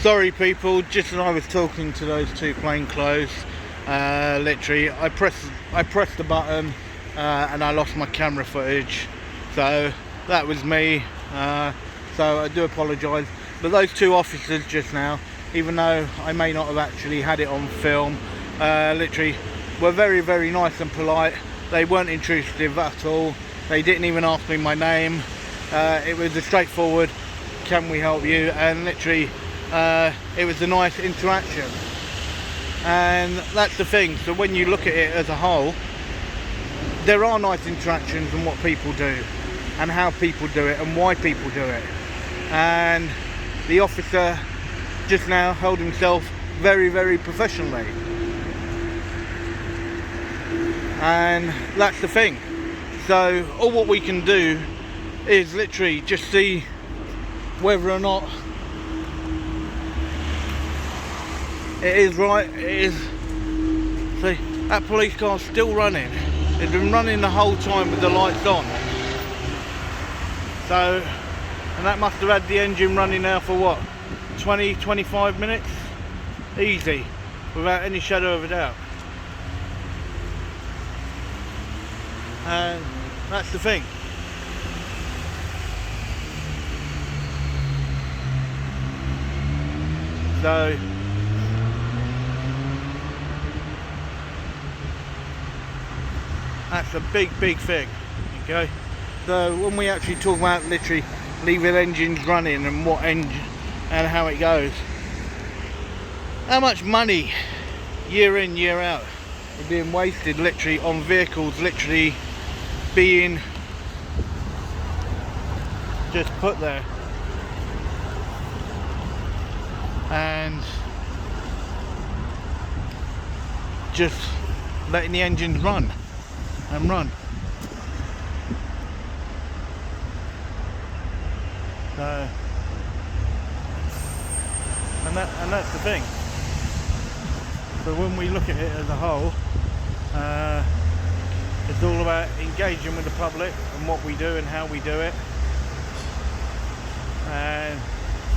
Sorry people, just as I was talking to those two plainclothes, literally I pressed the button and I lost my camera footage, so that was me. So I do apologise, but those two officers just now, even though I may not have actually had it on film, literally were very, very nice and polite. They weren't intrusive at all. They didn't even ask me my name. It was a straightforward, can we help you? And literally it was a nice interaction, and that's the thing. So when you look at it as a whole, there are nice interactions and what people do and how people do it and why people do it. And the officer just now held himself very, very professionally, and that's the thing. So all what we can do is literally just see whether or not it is right. It is. See, that police car's still running. It's been running the whole time with the lights on. So, and that must have had the engine running now for what, 20-25 minutes? Easy, without any shadow of a doubt. And that's the thing. So that's a big, big thing. Okay, so when we actually talk about literally leaving engines running and what engine and how it goes, how much money year in, year out is being wasted literally on vehicles literally being just put there and just letting the engines run and run. So, and that's the thing. So when we look at it as a whole, it's all about engaging with the public and what we do and how we do it, and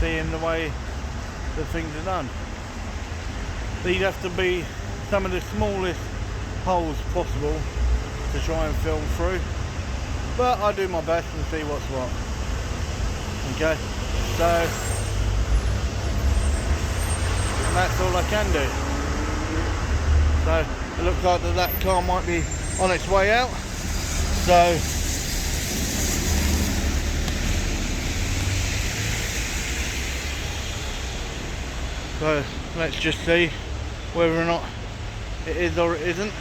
seeing the way that things are done. These have to be some of the smallest holes possible to try and film through, but I do my best and see what's what. Okay, so that's all I can do. So it looks like that car might be on its way out, so let's just see whether or not it is or it isn't.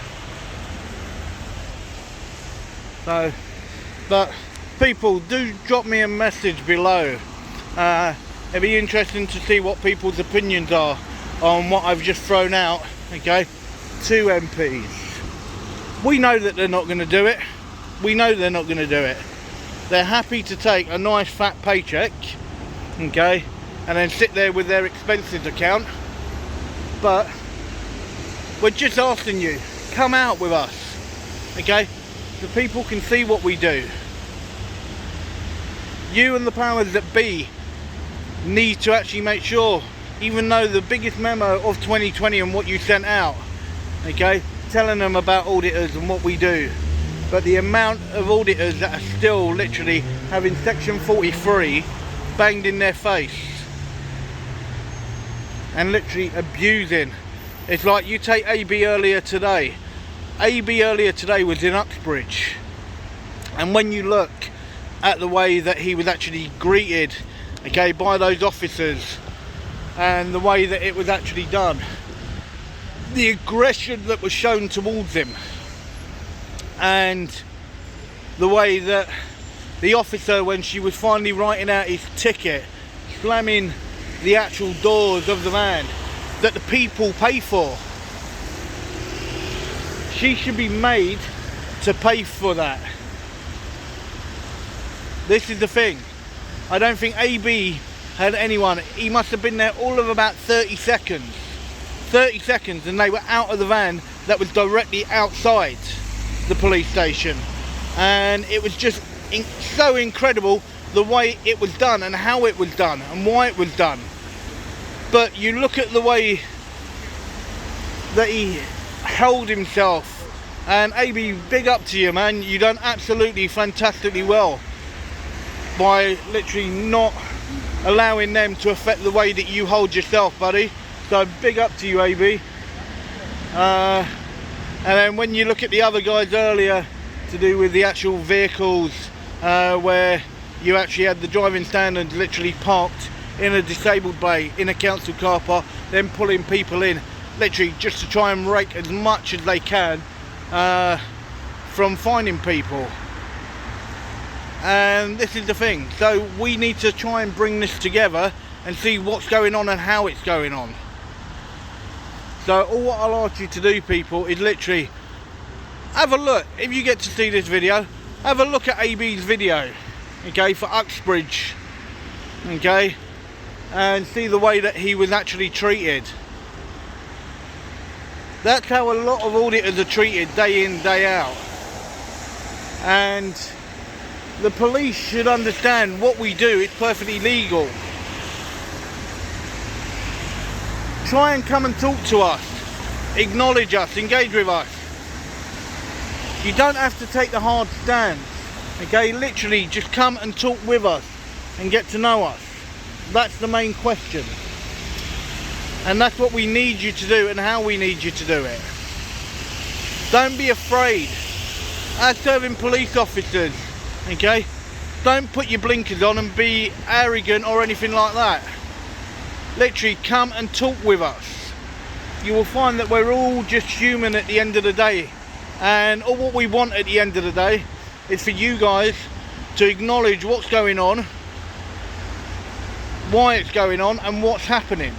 So, but people, do drop me a message below. It'd be interesting to see what people's opinions are on what I've just thrown out. Okay, 2 MPs. We know that they're not going to do it. We know they're not going to do it. They're happy to take a nice fat paycheck, okay, and then sit there with their expenses account. But we're just asking you, come out with us, okay, so people can see what we do. You and the powers that be need to actually make sure, even though the biggest memo of 2020 and what you sent out, okay, telling them about auditors and what we do, but the amount of auditors that are still literally having section 43 banged in their face and literally abusing. It's like you take AB earlier today. AB earlier today was in Uxbridge, and when you look at the way that he was actually greeted, okay, by those officers, and the way that it was actually done, the aggression that was shown towards him, and the way that the officer, when she was finally writing out his ticket, slamming the actual doors of the van that the people pay for, she should be made to pay for that. This is the thing. I don't think AB had anyone. He must have been there all of about 30 seconds. 30 seconds and they were out of the van that was directly outside the police station. And it was just so incredible the way it was done and how it was done and why it was done. But you look at the way that he held himself, and AB, big up to you, man. You done absolutely fantastically well by literally not allowing them to affect the way that you hold yourself, buddy. So big up to you, AB. And then when you look at the other guys earlier to do with the actual vehicles, where you actually had the driving standards literally parked in a disabled bay in a council car park, then pulling people in literally just to try and rake as much as they can from finding people. And this is the thing, so we need to try and bring this together and see what's going on and how it's going on. So all what I'll ask you to do, people, is literally have a look. If you get to see this video, have a look at AB's video, okay, for Uxbridge, okay, and see the way that he was actually treated. That's how a lot of auditors are treated day in, day out. And the police should understand what we do is perfectly legal. Try and come and talk to us, acknowledge us, engage with us. You don't have to take the hard stance, okay? Literally just come and talk with us and get to know us. That's the main question. And that's what we need you to do and how we need you to do it. Don't be afraid. As serving police officers, okay, don't put your blinkers on and be arrogant or anything like that. Literally come and talk with us. You will find that we're all just human at the end of the day, and all what we want at the end of the day is for you guys to acknowledge what's going on, why it's going on, and what's happening.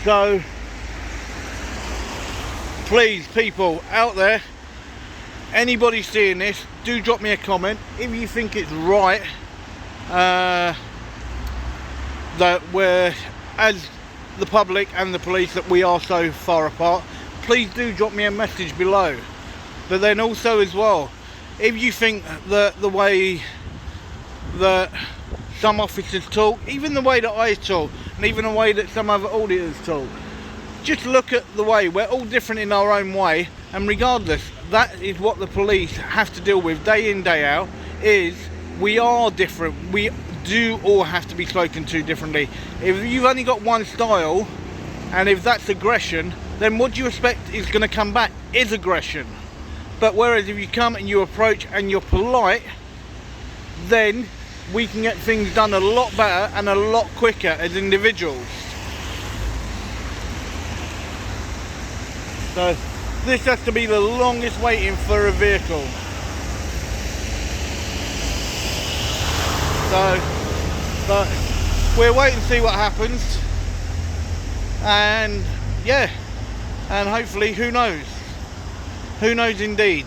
So please, people out there, anybody seeing this, do drop me a comment if you think it's right that we're, as the public and the police, that we are so far apart. Please do drop me a message below. But then also as well, if you think that the way that some officers talk, even the way that I talk, and even the way that some other auditors talk, just look at the way, we're all different in our own way, and regardless, that is what the police have to deal with day in, day out, is we are different. We do all have to be spoken to differently. If you've only got one style, and if that's aggression, then what do you expect is going to come back is aggression. But whereas if you come and you approach and you're polite, then we can get things done a lot better and a lot quicker as individuals. So this has to be the longest waiting for a vehicle. So, but we'll wait and see what happens, and yeah, and hopefully, who knows indeed.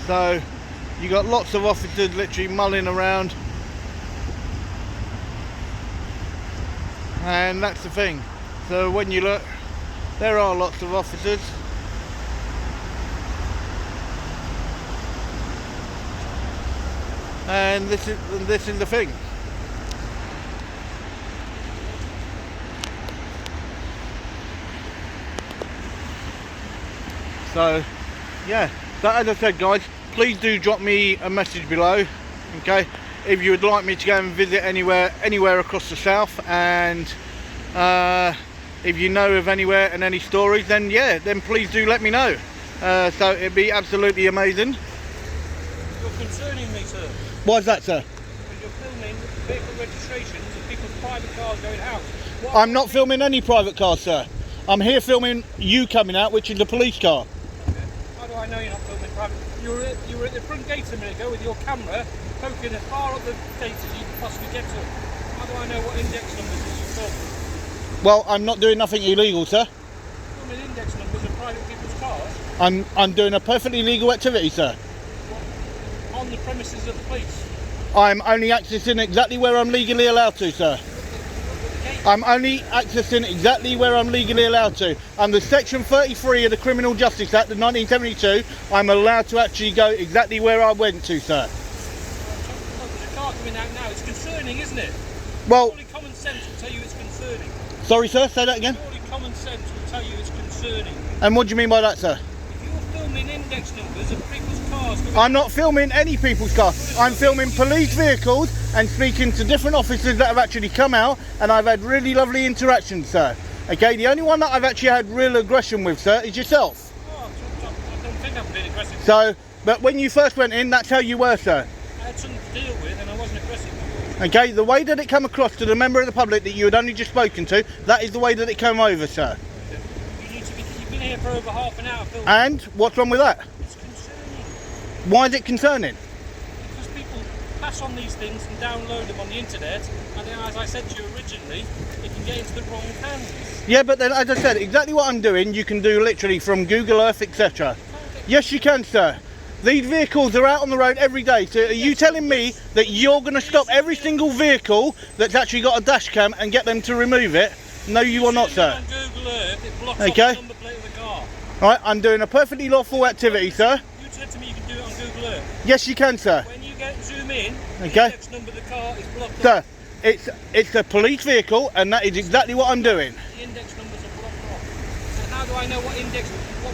So you got lots of officers literally mulling around, and that's the thing. So when you look, there are lots of officers. And this is the thing. So yeah, so as I said, guys, please do drop me a message below, okay, if you would like me to go and visit anywhere across the south, and if you know of anywhere and any stories, then yeah, then please do let me know. So it'd be absolutely amazing. You're concerning me, sir. Why is that, sir? Because you're filming vehicle registrations of people's private cars going out. I'm not filming any private cars, sir. I'm here filming you coming out, which is a police car. Okay. How do I know you're not filming private? You were at the front gate a minute ago with your camera poking as far up the gate as you can possibly get to. How do I know what index numbers you filmed? Well, I'm not doing nothing illegal, sir. Filming index numbers of private people's cars? I'm doing a perfectly legal activity, sir. On the premises of the police? I'm only accessing exactly where I'm legally allowed to, sir. I'm only accessing exactly where I'm legally allowed to. Under Section 33 of the Criminal Justice Act of 1972, I'm allowed to actually go exactly where I went to, sir. There's a car filming out now. It's concerning, isn't it? Well, Surely common sense will tell you it's concerning. sorry, sir. Say that again. Surely common sense will tell you it's concerning. And what do you mean by that, sir? If you're filming index numbers of people's cars... I'm not filming any people's cars. I'm filming police vehicles and speaking to different officers that have actually come out, and I've had really lovely interactions, sir. Okay, the only one that I've actually had real aggression with, sir, is yourself. Oh, I don't think I've been aggressive. So, but when you first went in, that's how you were, sir. I had something to deal with and I wasn't aggressive. Okay, the way that it came across to the member of the public that you had only just spoken to, that is the way that it came over, sir. You've been here for over half an hour filming. And what's wrong with that? It's concerning. Why is it concerning? Because people pass on these things and download them on the internet, and then, as I said to you originally, it can get into the wrong hands. Yeah, but then, as I said, exactly what I'm doing, you can do literally from Google Earth, etc. Yes, you can, sir. These vehicles are out on the road every day. So are you telling me that you're going to stop every single vehicle that's actually got a dash cam and get them to remove it? No, you are not, sir. On Google Earth, it blocks Okay. off the number plate of the car. Right, I'm doing a perfectly lawful activity, sir. You said to me you can do it on Google Earth. Yes, you can, sir. When you zoom in, Okay. the index number of the car is blocked Sir, off. it's a police vehicle, and that is exactly what I'm doing. The index numbers are blocked off. And how do I know what index... What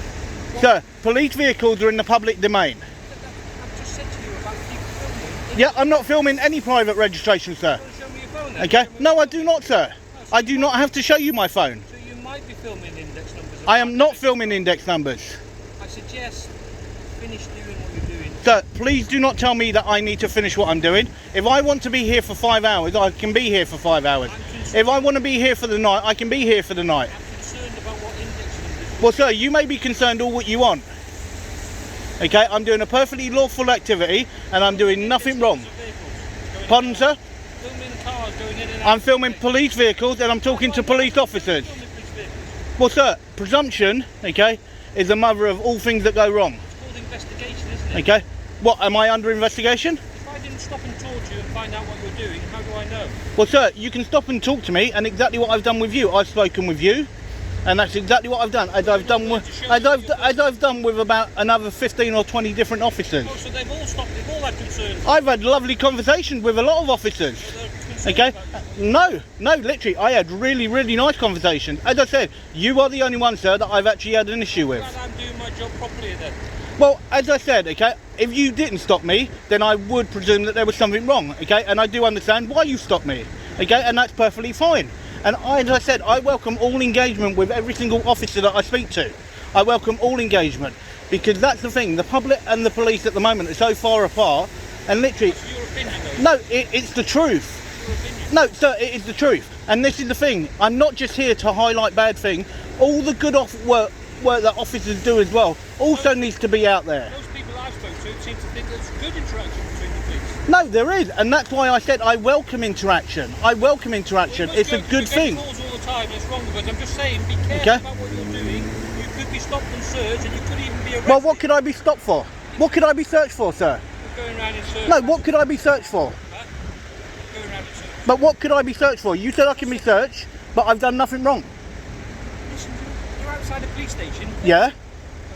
Sir, police vehicles are in the public domain. I've just said to you about people filming. Yeah, I'm not filming any private registration, sir. You want to show me your phone then? Okay? No, I do not, sir. I do not have to show you my phone. So you might be filming index numbers. I am not filming index numbers. I suggest finish doing what you're doing. Sir, please do not tell me that I need to finish what I'm doing. If I want to be here for 5 hours, I can be here for 5 hours. If I want to be here for the night, I can be here for the night. I'm concerned about what index numbers. Well, sir, you may be concerned all what you want. Okay, I'm doing a perfectly lawful activity, and I'm doing nothing wrong. Pardon, sir? Filming cars going in and out. I'm filming police vehicles, and I'm talking to police officers. Filming police vehicles. Well, sir, presumption, okay, is the mother of all things that go wrong. It's called investigation, isn't it? Okay? What, am I under investigation? If I didn't stop and talk to you and find out what you're doing, how do I know? Well, sir, you can stop and talk to me, and exactly what I've done with you. I've spoken with you, and that's exactly what I've done. As I've done with about another 15 or 20 different officers. Oh, so they've all stopped, they've all had concerns. I've had lovely conversations with a lot of officers. So they're concerned Okay? about you. No, literally, I had really, really nice conversations. As I said, you are the only one, sir, that I've actually had an issue with. Glad I'm doing my job properly then. Well, as I said, okay, if you didn't stop me, then I would presume that there was something wrong, okay? And I do understand why you stopped me, okay? And that's perfectly fine. And as I said, I welcome all engagement with every single officer that I speak to. I welcome all engagement, because that's the thing. The public and the police at the moment are so far apart, and literally... What's your opinion though? No, it's the truth. Your opinion. No, sir, it is the truth. And this is the thing. I'm not just here to highlight bad things. All the good work that officers do as well also needs to be out there. Those people I've spoken to seem to think there's good interaction between the police. No, there is. And that's why I said I welcome interaction. I welcome interaction. It's a good thing. You get calls all the time and it's wrong, but I'm just saying, be careful Okay. about what you're doing. You could be stopped and searched and you could even be arrested. Well, what could I be stopped for? What could I be searched for, sir? You're going around in circles. No, what could I be searched for? Huh? You're going around in circles. But what could I be searched for? You said I can be searched, but I've done nothing wrong. Listen, you're outside a police station. Yeah?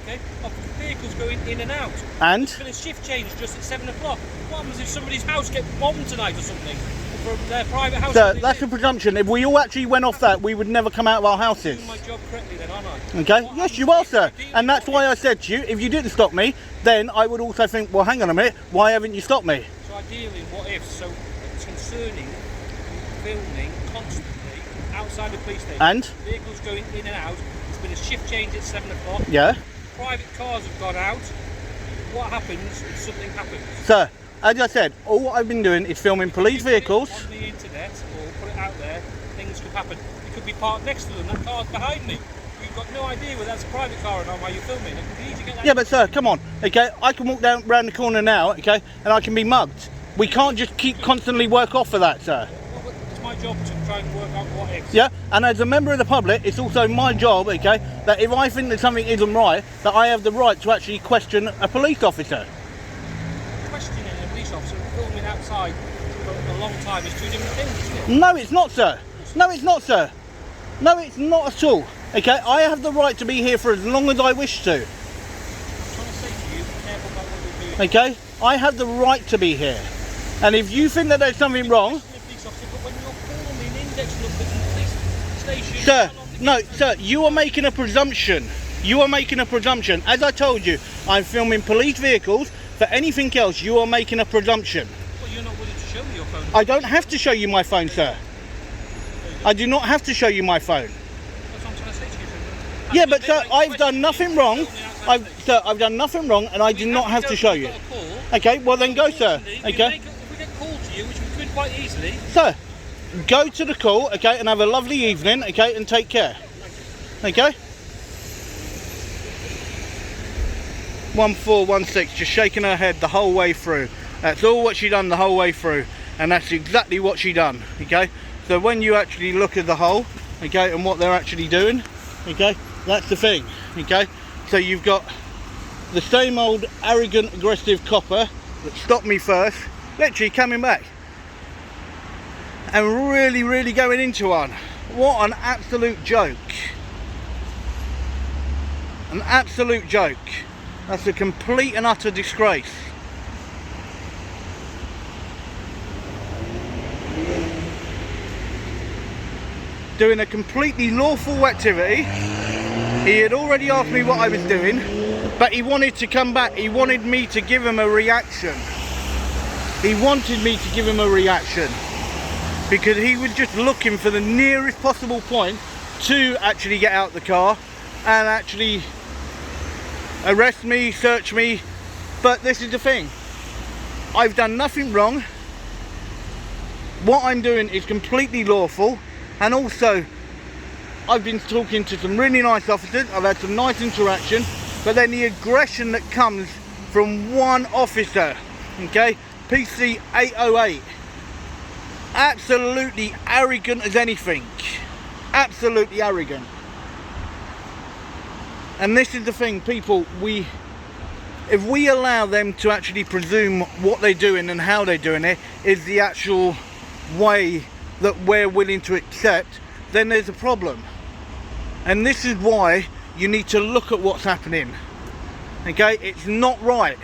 Okay, of vehicles going in and out. And? There's been a shift change just at 7 o'clock. What happens if somebody's house gets bombed tonight or something? Or from their private house? Sir, that's a presumption. If we all actually went off that, we would never come out of our I'm houses. doing my job correctly then, aren't I? Okay? What Yes, happens you are, if sir. you And that's why I said to you, if you didn't stop me, then I would also think, well, hang on a minute, why haven't you stopped me? So ideally, what if? So it's concerning filming constantly outside the police station. And? Vehicles going in and out. There's been a shift change at 7 o'clock. Yeah? Private cars have gone out. What happens if something happens? Sir, as I said, all I've been doing is filming police You put it vehicles. on the internet or put it out there, things could happen. You could be parked next to them. That car's behind me. You've got no idea whether that's a private car or not while you're filming. It can easily get that. Yeah, but sir, come on, okay? I can walk down round the corner now, okay, and I can be mugged. We can't just keep constantly work off for that, sir. Well, but it's my job to try and work out what ifs. Yeah, and as a member of the public, it's also my job, okay, that if I think that something isn't right, that I have the right to actually question a police officer. Questioning a police officer and filming outside for a long time is two different things, isn't it? No, it's not, sir. No, it's not, sir. No, it's not at all. Okay, I have the right to be here for as long as I wish to. I'm trying to say to you, be careful about what you're doing. Okay, I have the right to be here. And if you think that there's something wrong, Police officer, but when you're calling an index number from the police station, sir, no, sir, you are making a presumption. You are making a presumption. As I told you, I'm filming police vehicles. For anything else, you are making a presumption. Well, you're not willing to show me your phone. I don't have to show you my phone, sir. I do not have to show you my phone. That's what I'm trying to say to you. Yeah, but sir, I've done nothing wrong. Sir, I've done nothing wrong, and I do not have to show you. Okay, well then go, sir. Okay. If we get called to you, which we could quite easily. Sir, go to the call, okay, and have a lovely evening, okay, and take care. Okay. 1416, just shaking her head the whole way through. That's all what she done the whole way through, and that's exactly what she done. Okay, so when you actually look at the whole, okay, and what they're actually doing, okay, that's the thing. Okay, so you've got the same old arrogant, aggressive copper that stopped me first, literally coming back and really going into one. What an absolute joke. An absolute joke. That's a complete and utter disgrace. Doing a completely lawful activity. He had already asked me what I was doing, but he wanted to come back. He wanted me to give him a reaction. He wanted me to give him a reaction because he was just looking for the nearest possible point to actually get out the car and actually arrest me, search me. But this is the thing, I've done nothing wrong. What I'm doing is completely lawful, and also I've been talking to some really nice officers. I've had some nice interaction, but then the aggression that comes from one officer, okay, PC808, absolutely arrogant as anything, absolutely arrogant. And this is the thing, people, if we allow them to actually presume what they're doing and how they're doing it is the actual way that we're willing to accept, then there's a problem. And this is why you need to look at what's happening. Okay, it's not right.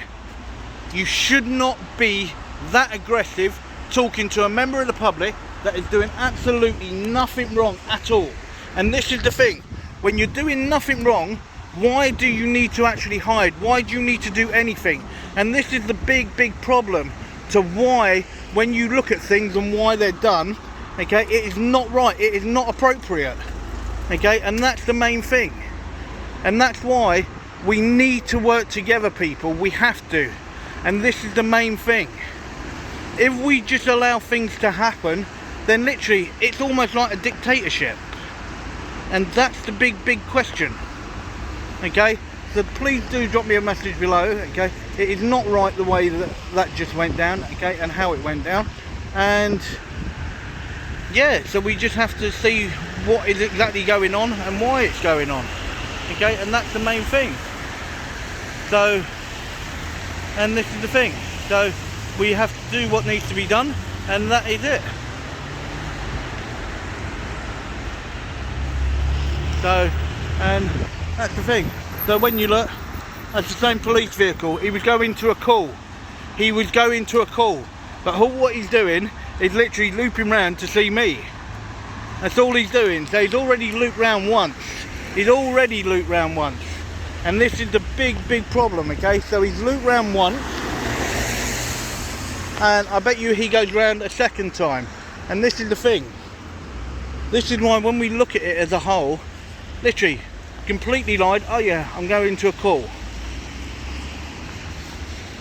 You should not be that aggressive talking to a member of the public that is doing absolutely nothing wrong at all. And this is the thing, when you're doing nothing wrong, why do you need to actually hide? Why do you need to do anything? And this is the big problem to why, when you look at things and why they're done, okay, it is not right, it is not appropriate. Okay, and that's the main thing. And that's why we need to work together, people. We have to. And this is the main thing. If we just allow things to happen, then literally it's almost like a dictatorship. And that's the big question. Okay, so please do drop me a message below. Okay, it is not right the way that just went down, okay, and how it went down. And yeah, so we just have to see what is exactly going on and why it's going on. Okay, and that's the main thing. So, and this is the thing, so we have to do what needs to be done, and that is it. So, and that's the thing. So when you look, that's the same police vehicle. He was going to a call. He was going to a call. But what he's doing is literally looping round to see me. That's all he's doing. So he's already looped round once. He's already looped round once. And this is the big problem, okay? So he's looped round once. And I bet you he goes round a second time. And this is the thing. This is why when we look at it as a whole, literally, completely lied. Oh yeah, I'm going to a call.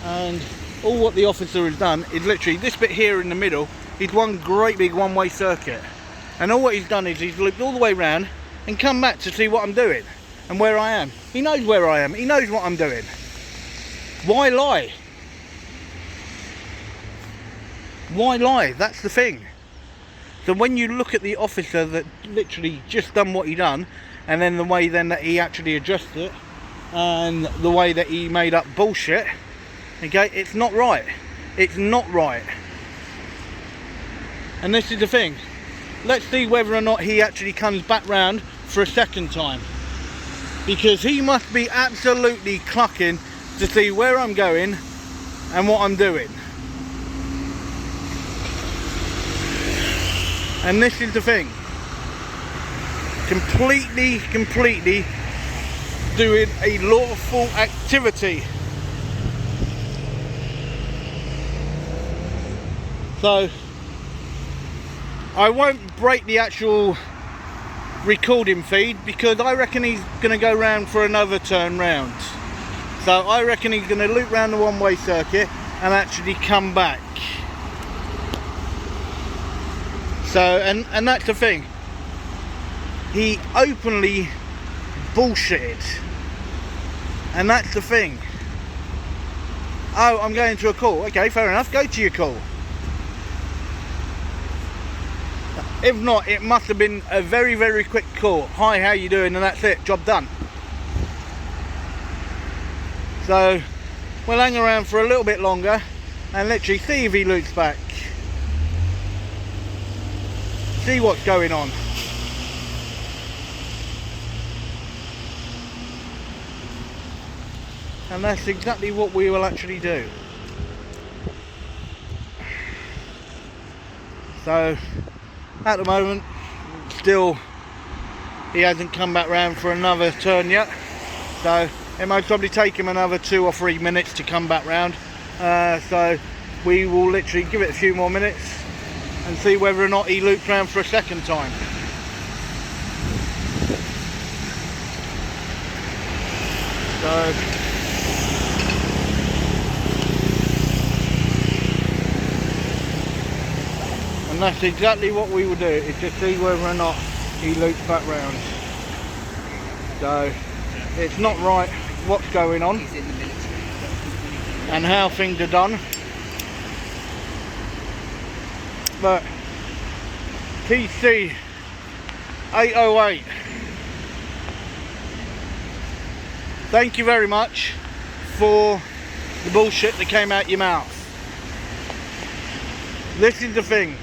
And all what the officer has done is literally this bit here in the middle is one great big one-way circuit. And all what he's done is he's looped all the way round and come back to see what I'm doing and where I am. He knows where I am. He knows what I'm doing. Why lie? Why lie? That's the thing. So when you look at the officer that literally just done what he done, and then the way then that he actually addressed it, and the way that he made up bullshit, okay, it's not right. It's not right. And this is the thing. Let's see whether or not he actually comes back round for a second time. Because he must be absolutely clucking to see where I'm going and what I'm doing. And this is the thing. Completely doing a lawful activity. So I won't break the actual recording feed because I reckon he's going to go round for another turn round. So I reckon he's going to loop round the one-way circuit and actually come back. So and that's the thing. He openly bullshitted. And that's the thing. Oh, I'm going to a call. Okay, fair enough. Go to your call. If not, it must have been a very quick call. Hi, how you doing? And that's it. Job done. So we'll hang around for a little bit longer and literally see if he loops back. See what's going on. And that's exactly what we will actually do. So at the moment, still he hasn't come back round for another turn yet. So it might probably take him another 2 or 3 minutes to come back round. So we will literally give it a few more minutes and see whether or not he loops round for a second time. So and that's exactly what we will do, is to see whether or not he loops back round. So it's not right what's going on and how things are done, but PC808, thank you very much for the bullshit that came out your mouth. This is the thing.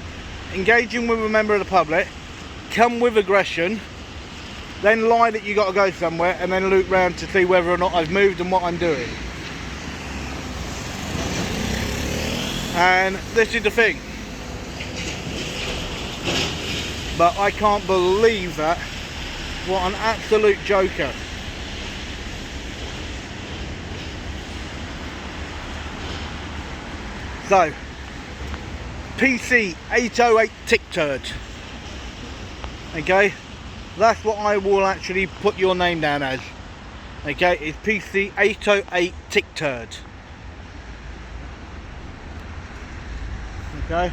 Engaging with a member of the public, come with aggression, then lie that you got to go somewhere, and then loop round to see whether or not I've moved and what I'm doing. And this is the thing. But I can't believe that. What an absolute joker. So PC808 tick turd. Okay, that's what I will actually put your name down as. Okay, it's PC808 tick turd. Okay,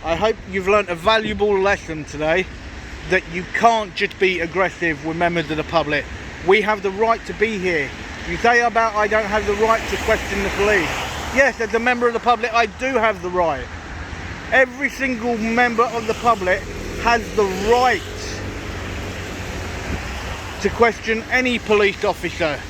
I hope you've learnt a valuable lesson today, that you can't just be aggressive with members of the public. We have the right to be here. You say about I don't have the right to question the police. Yes, as a member of the public, I do have the right. Every single member of the public has the right to question any police officer.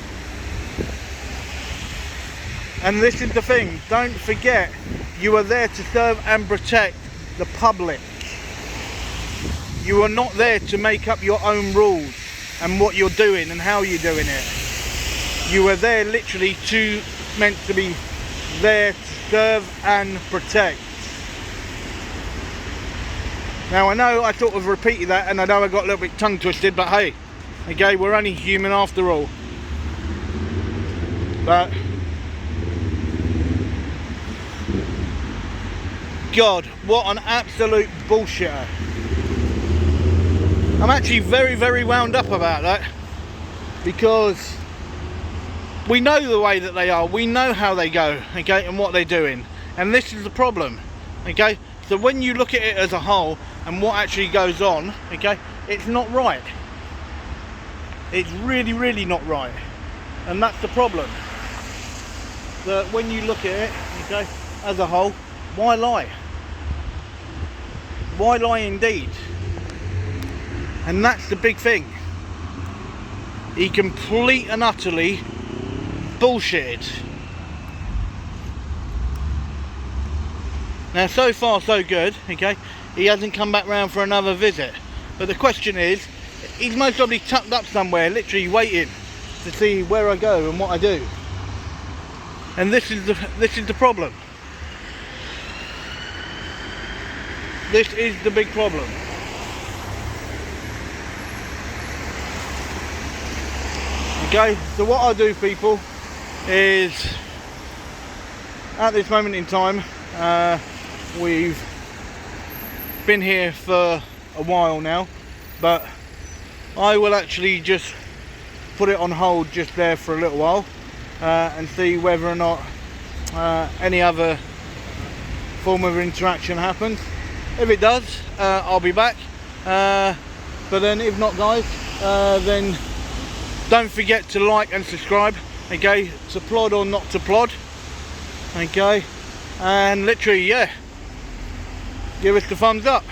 And this is the thing, don't forget, you are there to serve and protect the public. You are not there to make up your own rules and what you're doing and how you're doing it. You are there literally meant to be there to serve and protect. Now I know I sort of repeated that, and I know I got a little bit tongue twisted, but hey, okay, we're only human after all. But God, what an absolute bullshitter. I'm actually very wound up about that, because we know the way that they are, we know how they go, okay, and what they're doing, and this is the problem, okay. So when you look at it as a whole and what actually goes on, okay, it's not right. It's really not right, and that's the problem. That when you look at it, okay, as a whole, why lie? Why lie indeed? And that's the big thing. He complete and utterly bullshitted. Now so far so good, okay, he hasn't come back round for another visit, but the question is, he's most probably tucked up somewhere literally waiting to see where I go and what I do. And this is the problem. This is the big problem. Okay, so what I do, people, is at this moment in time, we've been here for a while now, but I will actually just put it on hold just there for a little while and see whether or not any other form of interaction happens. If it does, I'll be back, but then if not, guys, then don't forget to like and subscribe, okay, to plod or not to plod, okay, and literally, yeah, give us the thumbs up.